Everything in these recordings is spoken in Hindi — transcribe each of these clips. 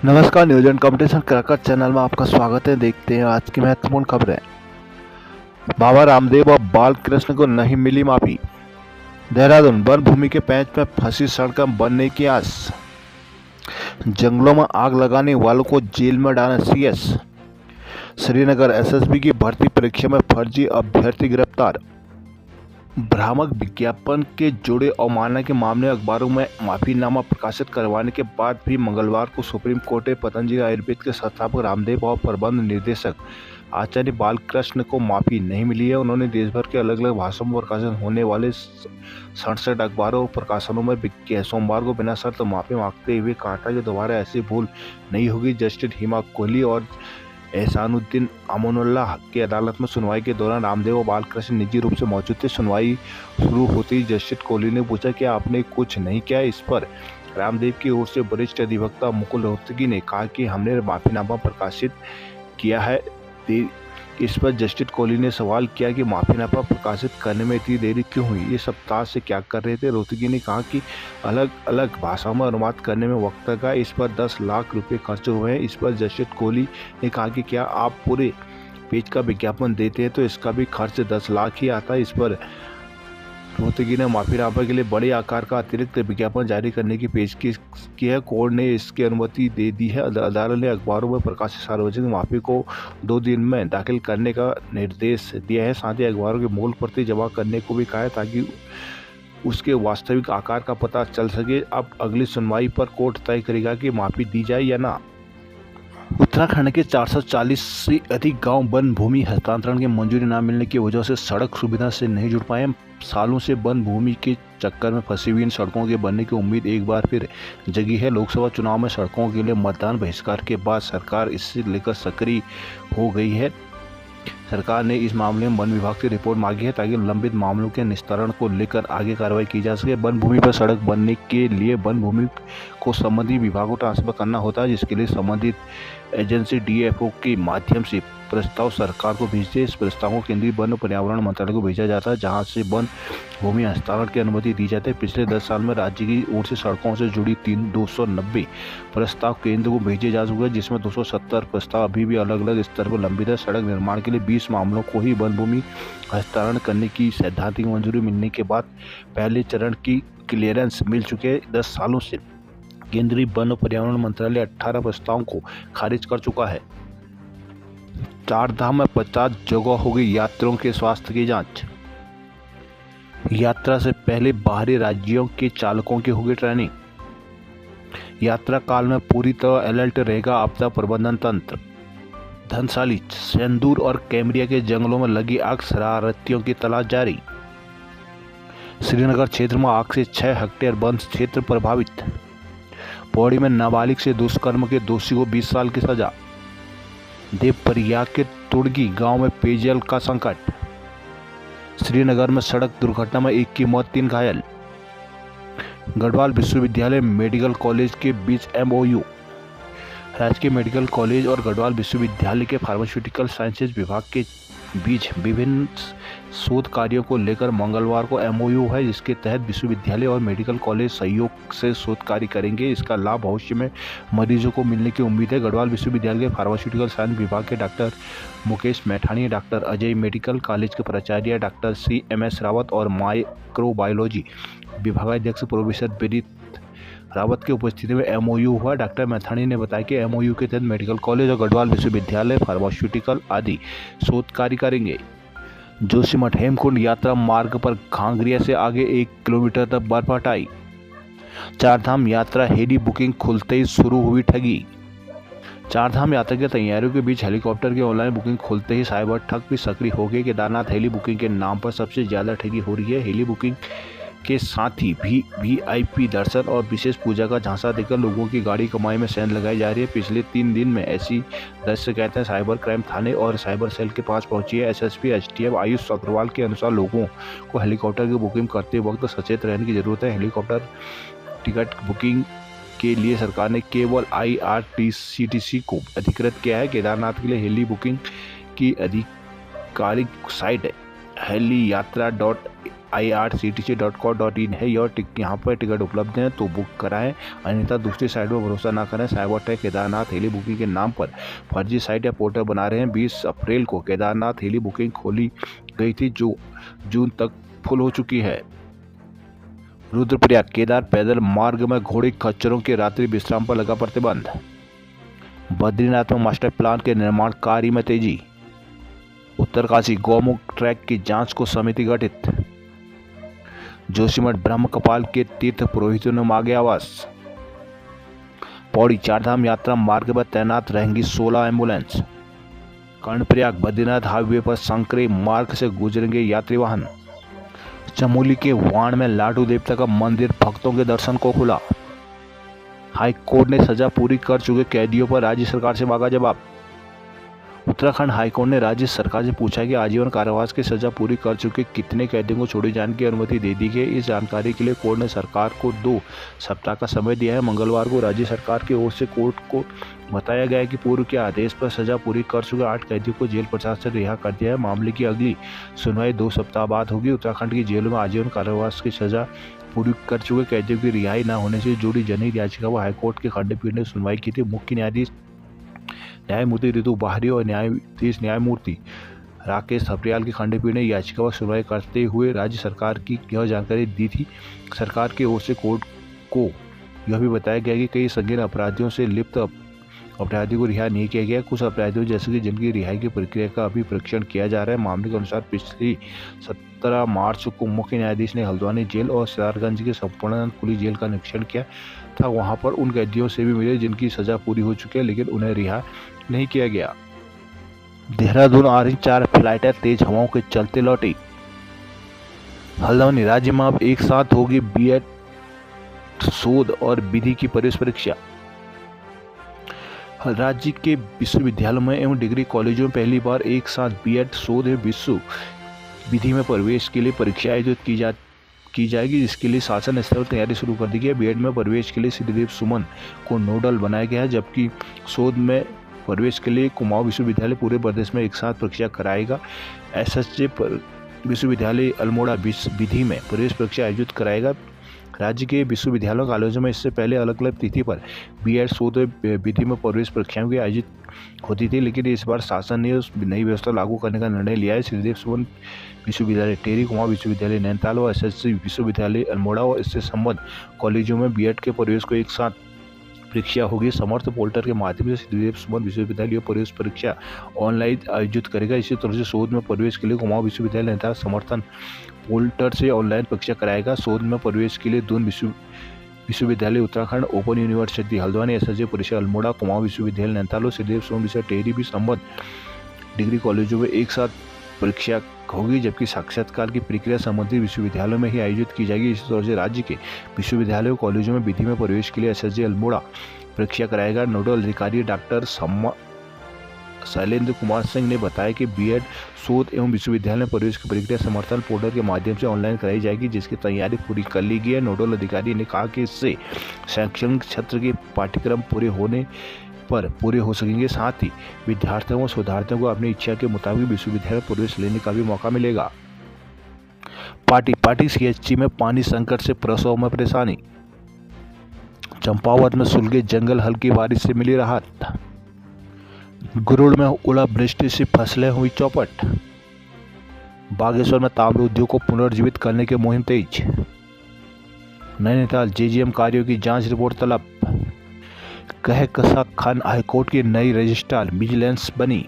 नमस्कार, news and competition cracker channel में आपका स्वागत है। देखते हैं आज की महत्वपूर्ण खबरें। बाबा रामदेव और बाल कृष्ण को नहीं मिली माफी। देहरादून वन भूमि के पेंच में फंसी सड़कें बनने की आस। जंगलों में आग लगाने वालों को जेल में डाले सीएस। श्रीनगर एसएसबी की भर्ती परीक्षा में फर्जी अभ्यर्थी गिरफ्तार। भ्रामक विज्ञापन के जुड़े अवमानना के मामले अखबारों में माफीनामा प्रकाशित करवाने के बाद भी मंगलवार को सुप्रीम कोर्ट ने पतंजलि आयुर्वेद के संस्थापक रामदेव और प्रबंध निर्देशक आचार्य बालकृष्ण को माफी नहीं मिली है। उन्होंने देश भर के अलग अलग भाषाओं में प्रकाशित होने वाले 67 अखबारों और प्रकाशनों में सोमवार को बिना शर्त माफी मांगते हुए कहा कि दोबारा ऐसी भूल नहीं होगी। जस्टिस हिमा कोहली और एहसानुद्दीन अमानुल्लाह की अदालत में सुनवाई के दौरान रामदेव और बालकृष्ण निजी रूप से मौजूद थे। सुनवाई शुरू होते ही जस्टिस कोहली ने पूछा कि आपने कुछ नहीं किया। इस पर रामदेव की ओर से वरिष्ठ अधिवक्ता मुकुल रोहतगी ने कहा कि हमने माफीनामा प्रकाशित किया है। इस पर जस्टिस कोहली ने सवाल किया कि माफीनामा प्रकाशित करने में इतनी देरी क्यों हुई, ये सप्ताह से क्या कर रहे थे। रोहतगी ने कहा कि अलग अलग भाषाओं में अनुवाद करने में वक्त लगा, इस पर 10 लाख रुपए खर्च हुए हैं। इस पर जस्टिस कोहली ने कहा कि क्या आप पूरे पेज का विज्ञापन देते हैं तो इसका भी खर्च 10 लाख ही आता है। इस पर रोहतगी ने माफीनामा के लिए बड़े आकार का अतिरिक्त विज्ञापन जारी करने की पेशकश की है। कोर्ट ने इसकी अनुमति दे दी है। अदालत ने अखबारों में प्रकाशित सार्वजनिक माफी को 2 दिन में दाखिल करने का निर्देश दिया है। साथ ही अखबारों की मूल प्रति जमा करने को भी कहा है ताकि उसके वास्तविक आकार का पता चल सके। अब अगली सुनवाई पर कोर्ट तय करेगा कि माफी दी जाए या ना। उत्तराखंड के 440 से अधिक गांव वन भूमि हस्तांतरण की मंजूरी न मिलने की वजह से सड़क सुविधा से नहीं जुड़ पाए। सालों से वन भूमि के चक्कर में फंसी हुई इन सड़कों के बनने की उम्मीद एक बार फिर जगी है। लोकसभा चुनाव में सड़कों के लिए मतदान बहिष्कार के बाद सरकार इससे लेकर सक्रिय हो गई है। सरकार ने इस मामले में वन विभाग से रिपोर्ट मांगी है ताकि लंबित मामलों के निस्तारण को लेकर आगे कार्रवाई की जा सके। वन भूमि पर सड़क बनने के लिए वन भूमि को संबंधित विभागों को ट्रांसफर करना होता है, जिसके लिए संबंधित एजेंसी डीएफओ के माध्यम से प्रस्ताव सरकार को भेजते। इस प्रस्ताव को केंद्रीय वन और पर्यावरण मंत्रालय को भेजा जाता है, जहां से वन भूमि हस्तांतरण की अनुमति दी जाती है। पिछले 10 साल में राज्य की ओर से सड़कों से जुड़ी 290 प्रस्ताव केंद्र को भेजे जा चुके हैं, जिसमें 270 प्रस्ताव अभी भी अलग अलग स्तर पर लंबित है। सड़क निर्माण के लिए 20 मामलों को ही वन भूमि हस्तांतरण करने की सैद्धांतिक मंजूरी मिलने के बाद पहले चरण की क्लियरेंस मिल चुके हैं। 10 सालों से केंद्रीय वन और पर्यावरण मंत्रालय 18 प्रस्तावों को खारिज कर चुका है। 4 धाम में 50 जगह होगी यात्रियों के स्वास्थ्य की जांच। यात्रा से पहले बाहरी राज्यों के चालकों की होगी ट्रेनिंग। यात्रा काल में पूरी तरह अलर्ट रहेगा आपदा प्रबंधन तंत्र। धनसाली, सेंदूर और कैमरिया के जंगलों में लगी आग, शरारतियों की तलाश जारी। श्रीनगर क्षेत्र में आग से 6 हेक्टेयर वन क्षेत्र प्रभावित। पौड़ी में नाबालिग से दुष्कर्म के दोषी को 20 साल की सजा। देवप्रयाग के तुड़गी गांव में पेयजल का संकट। श्रीनगर में सड़क दुर्घटना में 1 की मौत, 3 घायल। गढ़वाल विश्वविद्यालय मेडिकल कॉलेज के बीच एमओयू। राजकीय मेडिकल कॉलेज और गढ़वाल विश्वविद्यालय के फार्मास्यूटिकल साइंसेज विभाग के बीच विभिन्न शोध कार्यों को लेकर मंगलवार को एमओयू है, जिसके तहत विश्वविद्यालय और मेडिकल कॉलेज सहयोग से शोध कार्य करेंगे। इसका लाभ भविष्य में मरीजों को मिलने की उम्मीद है। गढ़वाल विश्वविद्यालय के फार्मास्यूटिकल साइंस विभाग के doctor Mukesh Maithani, doctor Ajay, medical college के प्राचार्य डॉक्टर CMS रावत और माइक्रोबायोलॉजी विभागाध्यक्ष प्रोफेसर विनीत रावत की उपस्थिति में एमओयू हुआ। डॉक्टर मैथानी ने बताया कि एमओयू के तहत मेडिकल कॉलेज और गढ़वाल विश्वविद्यालय फार्मास्यूटिकल आदि शोध कार्य करेंगे। जोशीमठ हेमकुंड यात्रा मार्ग पर घांगरिया से आगे 1 किलोमीटर तक बर्फ हटाई। 4 धाम यात्रा हेली बुकिंग खुलते ही शुरू हुई ठगी। 4 धाम यात्रा की तैयारियों के बीच हेलीकॉप्टर की ऑनलाइन बुकिंग खुलते ही साइबर ठग भी सक्रिय हो गए। केदारनाथ हेली बुकिंग के नाम पर सबसे ज्यादा ठगी हो रही है। हेली बुकिंग के साथ ही VIP दर्शन और विशेष पूजा का झांसा देकर लोगों की गाड़ी कमाई में सेंध लगाई जा रही है। पिछले 3 दिन में ऐसी 10 शिकायतें साइबर क्राइम थाने और साइबर सेल के पास पहुंची है। SSP STF आयुष अग्रवाल के अनुसार लोगों को हेलीकॉप्टर की बुकिंग करते वक्त सचेत रहने की जरूरत है। हेलीकॉप्टर टिकट बुकिंग के लिए सरकार ने केवल IRCTC को अधिकृत किया है। केदारनाथ के लिए हेली बुकिंग की आधिकारिक साइट हेलीयात्रा irctc.co.in है। यहाँ पर टिकट उपलब्ध हैं तो बुक कराएं, अन्यथा दूसरी साइट पर भरोसा ना करें। Cyber tech Kedarnath heli booking के नाम पर फर्जी साइट या पोर्टल बना रहे हैं। 20 अप्रैल को केदारनाथ हेली बुकिंग खोली गई थी जो जून तक फुल हो चुकी है। रुद्रप्रयाग केदार पैदल मार्ग में घोड़े खच्चरों के रात्रि विश्राम पर लगा प्रतिबंध। बद्रीनाथ में मास्टर प्लान के निर्माण कार्य में तेजी। उत्तरकाशी गौमुख ट्रैक की जांच को समिति गठित। जोशीमठ ब्रह्म कपाल के तीर्थ पुरोहितों ने मांगे आवास। पौड़ी चारधाम यात्रा मार्ग पर तैनात रहेंगी 16 एम्बुलेंस। कर्णप्रयाग बद्रीनाथ हाईवे पर संकरे मार्ग से गुजरेंगे यात्री वाहन। चमोली के वाण में लाडू देवता का मंदिर भक्तों के दर्शन को खुला। हाई कोर्ट ने सजा पूरी कर चुके कैदियों पर राज्य सरकार से मांगा जवाब। उत्तराखंड हाईकोर्ट ने राज्य सरकार से पूछा कि आजीवन कारावास की सजा पूरी कर चुके कितने कैदियों को छोड़े जाने की अनुमति दे दी गई। इस जानकारी के लिए कोर्ट ने सरकार को 2 सप्ताह का समय दिया है। मंगलवार को राज्य सरकार की ओर से कोर्ट को बताया गया कि पूर्व के आदेश पर सजा पूरी कर चुके 8 कैदियों को जेल प्रशासन से रिहा कर दिया है। मामले की अगली सुनवाई 2 सप्ताह बाद होगी। उत्तराखंड की जेलों में आजीवन कारावास की सजा पूरी कर चुके कैदियों की रिहाई न होने से जुड़ी जनहित याचिका पर हाईकोर्ट के खंडपीठ ने सुनवाई की थी। मुख्य न्यायाधीश न्यायमूर्ति ऋतु बाहरी और न्यायाधीश न्यायमूर्ति राकेश थपलियाल की खंडपीठ ने याचिका पर सुनवाई करते हुए राज्य सरकार की यह जानकारी दी थी। सरकार की ओर से कोर्ट को यह भी बताया गया कि कई संगीन अपराधियों से लिप्त अपराधियों को रिहा नहीं किया गया। कुछ अपराधियों जैसे कि जिनकी रिहाई की प्रक्रिया का अभी परीक्षण किया जा रहा है। मामले के अनुसार पिछली 17 मार्च को मुख्य न्यायाधीश ने हल्द्वानी जेल और सितारगंज के संपूर्णानंद पुलिस जेल का निरीक्षण किया था। वहां पर उन कैदियों से भी मिले जिनकी सजा पूरी हो चुकी है लेकिन उन्हें रिहा नहीं किया गया। देहरादून आ रही 4 फ्लाइटें तेज हवाओं के चलते लौटी। हल्द्वानी राज्य में अब एक साथ होगी बीएड शोध और विधि की प्रवेश परीक्षा। राज्य के विश्वविद्यालयों में एवं डिग्री कॉलेजों में पहली बार एक साथ बीएड शोध एवं विश्व विधि में प्रवेश के लिए परीक्षा आयोजित की जाएगी, जिसके लिए शासन स्तर पर तैयारी शुरू कर दी गई है। बीएड में प्रवेश के लिए श्रीदेव सुमन को नोडल बनाया गया है, जबकि शोध में प्रवेश के लिए कुमाऊं विश्वविद्यालय पूरे प्रदेश में एक साथ परीक्षा कराएगा। एसएसजे विश्वविद्यालय अल्मोड़ा विधि में प्रवेश परीक्षा आयोजित कराएगा। राज्य के विश्वविद्यालयों कॉलेजों में इससे पहले अलग अलग तिथि पर बीएड शोध विधि में प्रवेश परीक्षाएं की आयोजित होती थी, लेकिन इस बार शासन ने उस नई व्यवस्था लागू करने का निर्णय लिया है। श्रीदेव सुमन विश्वविद्यालय टेरी, कुमाऊं विश्वविद्यालय नैनीताल और एसएसजी विश्वविद्यालय अल्मोड़ा और इससे संबद्ध कॉलेजों में बीएड के प्रवेश को एक साथ परीक्षा होगी। समर्थ पोर्टल के माध्यम से श्रीदेव सुमन विश्वविद्यालय प्रवेश परीक्षा ऑनलाइन आयोजित करेगा। इसी तरह से शोध में प्रवेश के लिए कुमाऊं विश्वविद्यालय नैनीताल समर्थन पोर्टल से ऑनलाइन परीक्षा कराएगा। शोध में प्रवेश के लिए दून विश्वविद्यालय Uttarakhand, open university Haldwani, SSJ परिषद अल्मोड़ा, कुमाऊं विश्वविद्यालय नैनीताल और श्रीदेव सुमन विश्वविद्यालय टेरी भी संबद्ध डिग्री कॉलेजों में एक साथ परीक्षा होगी, जबकि साक्षात्कार की प्रक्रिया संबंधित विश्वविद्यालयों में ही आयोजित की जाएगी। इसी तरह से राज्य के विश्वविद्यालयों कॉलेजों में विधि में प्रवेश के लिए एसएसजे अल्मोड़ा परीक्षा कराएगा। नोडल अधिकारी डॉक्टर शैलेंद्र कुमार सिंह ने बताया कि बीएड शोध एवं विश्वविद्यालय में प्रवेश की प्रक्रिया समर्थन पोर्टल के माध्यम से ऑनलाइन कराई जाएगी, जिसकी तैयारी पूरी कर ली गई है। नोडल अधिकारी ने कहा कि इससे शैक्षणिक क्षेत्र के पाठ्यक्रम पूरे हो सकेंगे, साथ ही विद्यार्थियों और शोधार्थियों को अपनी इच्छा के मुताबिक विश्वविद्यालय प्रवेश लेने का भी मौका मिलेगा। पार्टी सीएचसी में पानी संकट से प्रसव में परेशानी। चंपावत में सुलगे जंगल, हल्की बारिश से मिली राहत। गुरुड़ में ओलावृष्टि से फसलें हुई चौपट। बागेश्वर में ताम्र उद्योग को पुनर्जीवित करने की मुहिम तेज। नैनीताल जेजीएम कार्यों की जांच रिपोर्ट तलब। कहकशा खान हाईकोर्ट की नई रजिस्ट्रार विजिलेंस बनी।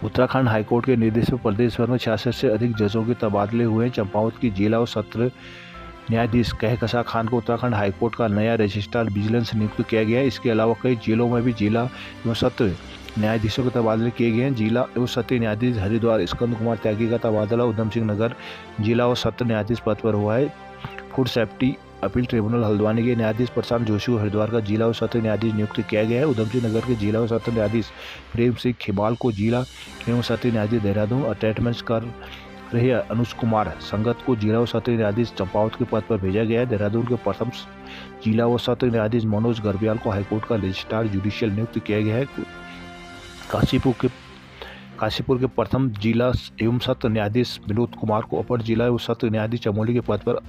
उत्तराखंड हाईकोर्ट के निर्देश पर प्रदेश भर में 66 से अधिक जजों के तबादले हुए। चंपावत की जिला और सत्र न्यायाधीश कहकशा खान को उत्तराखंड हाईकोर्ट का नया रजिस्ट्रार विजिलेंस नियुक्त किया गया है। इसके अलावा कई जिलों में भी जिला एवं सत्र न्यायाधीशों के तबादले किए गए हैं। जिला एवं सत्र न्यायाधीश हरिद्वार स्कंद कुमार त्यागी का तबादला उधम सिंह नगर जिला और सत्र न्यायाधीश पद पर हुआ है। Food safety appeal tribunal Haldwani के न्यायाधीश प्रशांत जोशी को हरिद्वार का जिला और सत्र न्यायाधीश नियुक्त किया गया है। उधम सिंह नगर के जिला और सत्र न्यायाधीश प्रेम सिंह खिबाल को जिला एवं सत्र न्यायाधीश देहरादून अटैचमेंट्स कर रहे अनुज कुमार संगत को जिला और सत्र न्यायाधीश चंपावत के पद पर भेजा गया है। देहरादून के प्रथम जिला और सत्र न्यायाधीश मनोज गर्ब्याल को हाईकोर्ट का रजिस्ट्रार जुडिशियल नियुक्त किया गया है। काशीपुर के काशीपुर के प्रथम जिला एवं सत्र न्यायाधीश विनोद कुमार को अपर जिला एवं सत्र न्यायाधीश चमोली के पद पर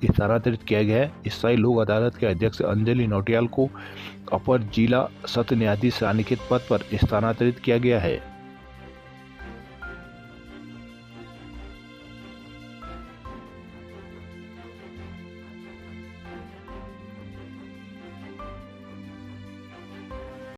स्थानांतरित किया गया है। स्थायी लोक अदालत के अध्यक्ष अंजलि नौटियाल को अपर जिला सत्र न्यायाधीश रानीखेत पद पर स्थानांतरित किया गया है।